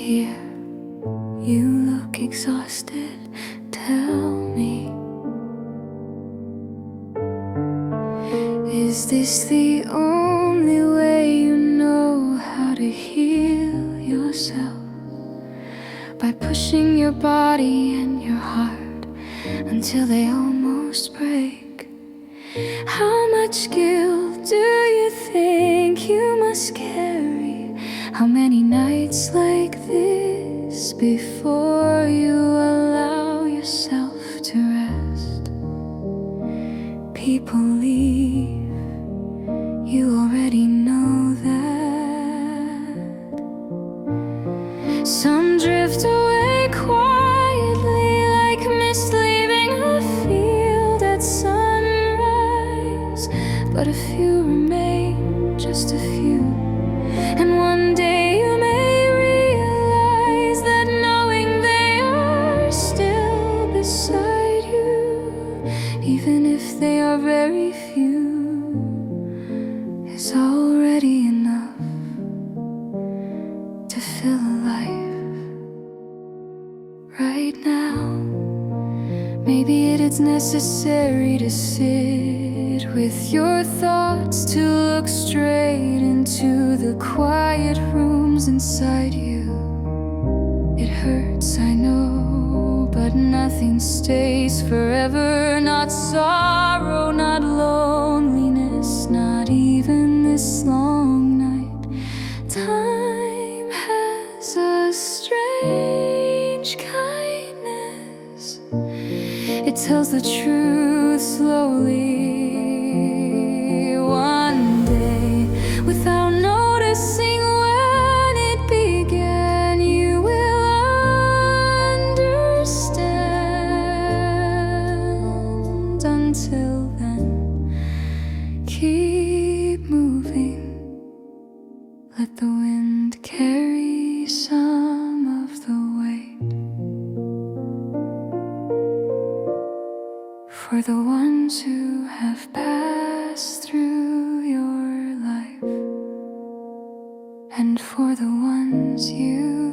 here. You look exhausted. Tell me, is this the only way you know how to heal yourself? By pushing your body and your heart until they almost break. How much guilt do you think you must carry? How many nights like this before you allow yourself to rest? People leave, you already know that. Some drift away quietly like mist leaving a field at sunrise. But a few remain, just a few. And one day you may realize that knowing they are still beside you, even if they are very few, is already enough to fill a life. Right now, maybe it is necessary to sit with your thoughts, to look straight into the quiet rooms inside you. It hurts, I know, but nothing stays forever. Not sorrow, not loneliness, not even this long night. Time has a strange kindness. It tells the truth slowly. One day, without noticing when it began, you will understand. Until then, keep moving. Let the wind carry some of the weight. For the ones who have passed through your life, and for the ones you